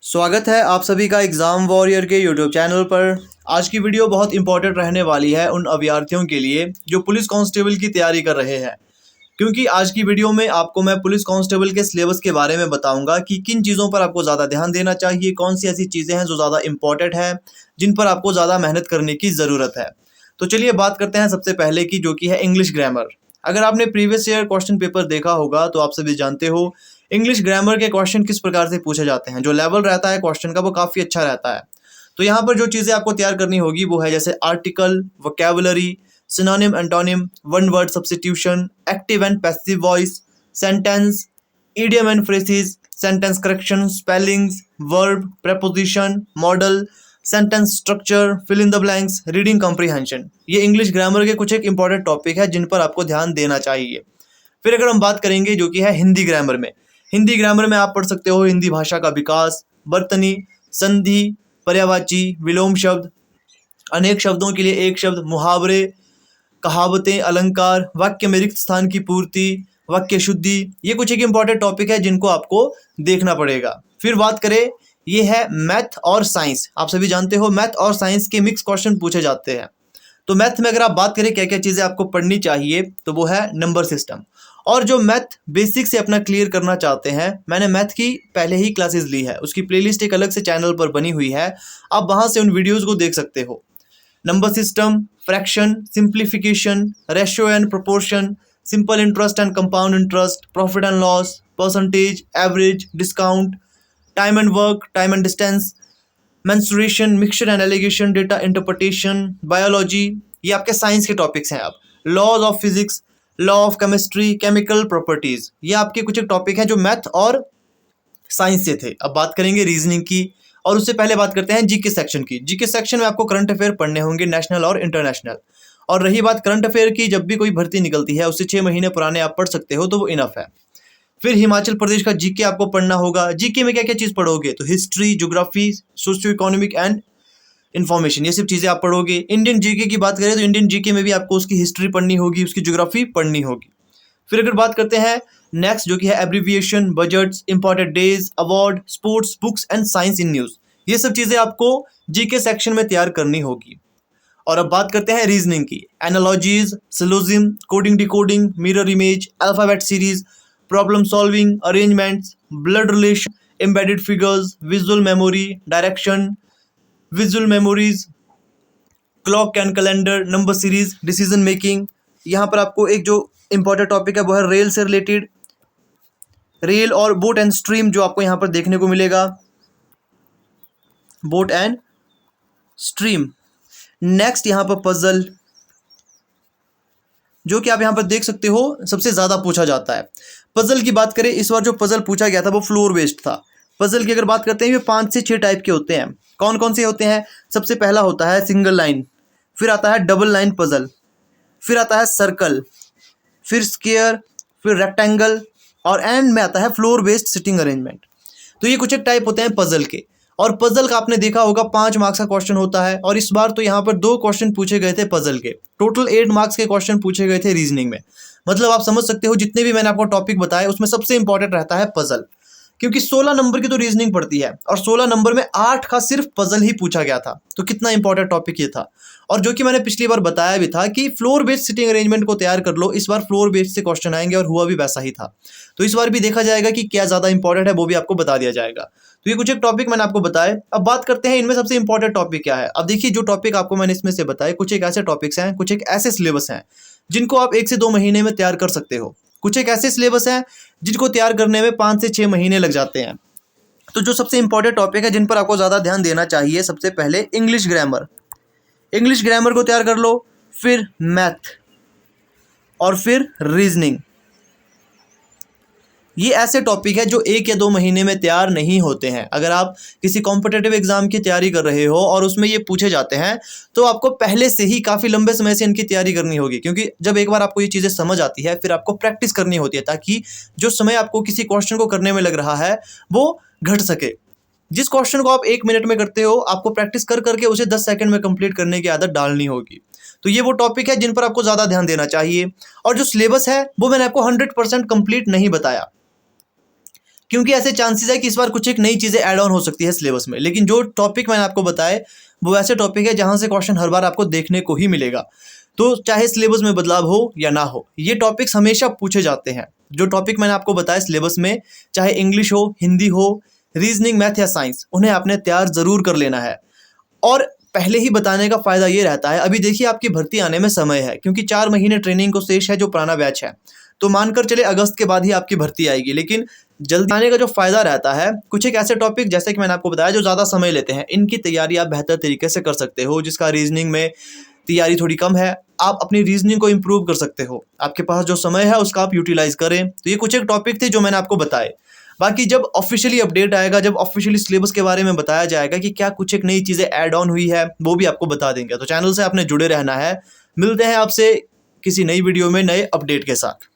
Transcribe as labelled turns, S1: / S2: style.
S1: स्वागत है आप सभी का एग्ज़ाम वॉरियर के यूट्यूब चैनल पर। आज की वीडियो बहुत इंपॉर्टेंट रहने वाली है उन अभ्यर्थियों के लिए जो पुलिस कांस्टेबल की तैयारी कर रहे हैं, क्योंकि आज की वीडियो में आपको मैं पुलिस कांस्टेबल के सिलेबस के बारे में बताऊंगा कि किन चीज़ों पर आपको ज़्यादा ध्यान देना चाहिए, कौन सी ऐसी चीज़ें हैं जो ज़्यादा इंपॉर्टेंट हैं, जिन पर आपको ज़्यादा मेहनत करने की ज़रूरत है। तो चलिए बात करते हैं सबसे पहले की, जो कि है इंग्लिश ग्रामर। अगर आपने प्रीवियस ईयर क्वेश्चन पेपर देखा होगा तो आप सभी जानते हो इंग्लिश ग्रामर के क्वेश्चन किस प्रकार से पूछे जाते हैं। जो लेवल रहता है क्वेश्चन का वो काफ़ी अच्छा रहता है। तो यहाँ पर जो चीज़ें आपको तैयार करनी होगी वो है जैसे article, vocabulary, synonym antonym, one word substitution, active and passive voice, sentence, idiom and phrases, sentence correction, spellings, verb, preposition, modal, sentence structure, fill in the blanks, reading comprehension. ये इंग्लिश ग्रामर के कुछ एक important topic है जिन पर आपको ध्यान देना चाहिए। फिर अगर हम बात करेंगे जो कि है हिंदी ग्रामर में, हिंदी ग्रामर में आप पढ़ सकते हो हिंदी भाषा का विकास, बर्तनी, संधि, पर्यायवाची, विलोम शब्द, अनेक शब्दों के लिए एक शब्द, मुहावरे, कहावतें, अलंकार, वाक्य में रिक्त स्थान की पूर्ति, वाक्य शुद्धि। ये कुछ एक इंपॉर्टेंट टॉपिक है जिनको आपको देखना पड़ेगा। फिर बात करें, ये है मैथ और साइंस। आप सभी जानते हो मैथ और साइंस के मिक्स क्वेश्चन पूछे जाते हैं। तो मैथ में अगर आप बात करें क्या क्या चीज़ें आपको पढ़नी चाहिए, तो वो है नंबर सिस्टम। और जो मैथ बेसिक से अपना क्लियर करना चाहते हैं, मैंने मैथ की पहले ही क्लासेस ली है, उसकी प्लेलिस्ट एक अलग से चैनल पर बनी हुई है, आप वहाँ से उन वीडियोज़ को देख सकते हो। Number system, fraction, simplification, ratio and proportion, simple interest and compound interest, profit and loss, percentage, average, discount, time and work, time and distance, mensuration, mixture and alligation, data interpretation, biology. ये आपके science के topics हैं। आप laws of physics, law of chemistry, chemical properties, ये आपके कुछ एक topic हैं जो मैथ और साइंस से थे। अब बात करेंगे रीजनिंग की, और उससे पहले बात करते हैं जीके सेक्शन की। जीके सेक्शन में आपको करंट अफेयर पढ़ने होंगे, नेशनल और इंटरनेशनल। और रही बात करंट अफेयर की, जब भी कोई भर्ती निकलती है उससे 6 महीने पुराने आप पढ़ सकते हो, तो वो इनफ है। फिर हिमाचल प्रदेश का जीके आपको पढ़ना होगा। जीके में क्या क्या चीज़ पढ़ोगे, तो history, geography, socio economic and information, ये सब चीज़ें आप पढ़ोगे। इंडियन जीके की बात करें तो इंडियन जीके में भी आपको उसकी हिस्ट्री पढ़नी होगी, उसकी ज्योग्राफी पढ़नी होगी। फिर अगर बात करते हैं नेक्स्ट, जो कि है abbreviation, budgets, important days, award, sports, books and science in news, ये सब चीज़ें आपको जीके सेक्शन में तैयार करनी होगी। और अब बात करते हैं रीजनिंग की। Analogies, syllogism, coding decoding, mirror image, alphabet series, problem solving, arrangements, blood relation, embedded figures, visual memory, direction, visual memories, clock and calendar, number series, decision making. यहाँ पर आपको एक जो इंपॉर्टेंट टॉपिक है वो है रेल से रिलेटेड, रेल और बोट एंड स्ट्रीम, जो आपको यहाँ पर देखने को मिलेगा, बोट एंड स्ट्रीम। नेक्स्ट यहाँ पर पजल, जो कि आप यहाँ पर देख सकते हो सबसे ज़्यादा पूछा जाता है। पजल की बात करें, इस बार जो पजल पूछा गया था वो फ्लोर बेस्ड था। पजल की अगर बात करते हैं, ये 5 से 6 टाइप के होते हैं। कौन कौन से होते हैं? सबसे पहला होता है सिंगल लाइन, फिर आता है डबल लाइन पजल, फिर आता है सर्कल, फिर स्क्वायर, फिर रेक्टेंगल, और एंड में आता है फ्लोर बेस्ड सिटिंग अरेंजमेंट। तो ये कुछ एक टाइप होते हैं पजल के। और पजल का आपने देखा होगा 5 मार्क्स का क्वेश्चन होता है, और इस बार तो यहाँ पर 2 क्वेश्चन पूछे गए थे पजल के। टोटल 8 मार्क्स के क्वेश्चन पूछे गए थे रीजनिंग में। मतलब आप समझ सकते हो जितने भी मैंने आपको टॉपिक बताए उसमें सबसे इंपॉर्टेंट रहता है पजल, क्योंकि 16 नंबर की तो रीजनिंग पड़ती है और 16 नंबर में 8 का सिर्फ पजल ही पूछा गया था। तो कितना इंपॉर्टेंट टॉपिक ये था। और जो कि मैंने पिछली बार बताया भी था कि फ्लोर बेस्ड सिटिंग अरेंजमेंट को तैयार कर लो, इस बार फ्लोर बेस्ड से क्वेश्चन आएंगे, और हुआ भी वैसा ही था। तो इस बार भी देखा जाएगा कि क्या ज़्यादा इंपॉर्टेंट है, वो भी आपको बता दिया जाएगा। तो ये कुछ एक टॉपिक मैंने आपको बताए। अब बात करते हैं इनमें सबसे इंपॉर्टेंट टॉपिक क्या है। अब देखिए, जो टॉपिक आपको मैंने इसमें से बताए, कुछ एक ऐसे टॉपिक्स हैं, कुछ एक ऐसे सिलेबस हैं जिनको आप 1 से 2 महीने में तैयार कर सकते हो। कुछ एक ऐसे सिलेबस हैं जिनको तैयार करने में 5 से 6 महीने लग जाते हैं। तो जो सबसे इंपॉर्टेंट टॉपिक है जिन पर आपको ज़्यादा ध्यान देना चाहिए, सबसे पहले इंग्लिश ग्रामर। इंग्लिश ग्रामर को तैयार कर लो, फिर मैथ, और फिर रीजनिंग। ये ऐसे टॉपिक है जो 1 या 2 महीने में तैयार नहीं होते हैं। अगर आप किसी कॉम्पिटिटिव एग्जाम की तैयारी कर रहे हो और उसमें ये पूछे जाते हैं, तो आपको पहले से ही काफ़ी लंबे समय से इनकी तैयारी करनी होगी, क्योंकि जब एक बार आपको ये चीज़ें समझ आती है फिर आपको प्रैक्टिस करनी होती है, ताकि जो समय आपको किसी क्वेश्चन को करने में लग रहा है वो घट सके। जिस क्वेश्चन को आप 1 मिनट में करते हो, आपको प्रैक्टिस कर करके उसे 10 सेकंड में कंप्लीट करने की आदत डालनी होगी। तो ये वो टॉपिक है जिन पर आपको ज़्यादा ध्यान देना चाहिए। और जो सिलेबस है वो मैंने आपको 100% कंप्लीट नहीं बताया, क्योंकि ऐसे चांसेस है कि इस बार कुछ एक नई चीज़ें ऐड ऑन हो सकती है सिलेबस में। लेकिन जो टॉपिक मैंने आपको बताए वो ऐसे टॉपिक है जहाँ से क्वेश्चन हर बार आपको देखने को ही मिलेगा। तो चाहे सिलेबस में बदलाव हो या ना हो, ये टॉपिक्स हमेशा पूछे जाते हैं। जो टॉपिक मैंने आपको बताया सिलेबस में, चाहे इंग्लिश हो, हिंदी हो, रीजनिंग, मैथ या साइंस, उन्हें आपने तैयार ज़रूर कर लेना है। और पहले ही बताने का फ़ायदा ये रहता है, अभी देखिए आपकी भर्ती आने में समय है, क्योंकि 4 महीने ट्रेनिंग को शेष है जो पुराना बैच है। तो मानकर चले अगस्त के बाद ही आपकी भर्ती आएगी। लेकिन जल्दी आने का जो फ़ायदा रहता है, कुछ एक ऐसे टॉपिक जैसे कि मैंने आपको बताया जो ज़्यादा समय लेते हैं, इनकी तैयारी आप बेहतर तरीके से कर सकते हो। जिसका रीजनिंग में तैयारी थोड़ी कम है, आप अपनी रीजनिंग को इम्प्रूव कर सकते हो। आपके पास जो समय है उसका आप यूटिलाइज करें। तो ये कुछ एक टॉपिक थे जो मैंने आपको बताए। बाकी जब ऑफिशियली अपडेट आएगा, जब ऑफिशियली सिलेबस के बारे में बताया जाएगा कि क्या कुछ एक नई चीज़ें ऐड ऑन हुई है, वो भी आपको बता देंगे। तो चैनल से आपने जुड़े रहना है। मिलते हैं आपसे किसी नई वीडियो में नए अपडेट के साथ।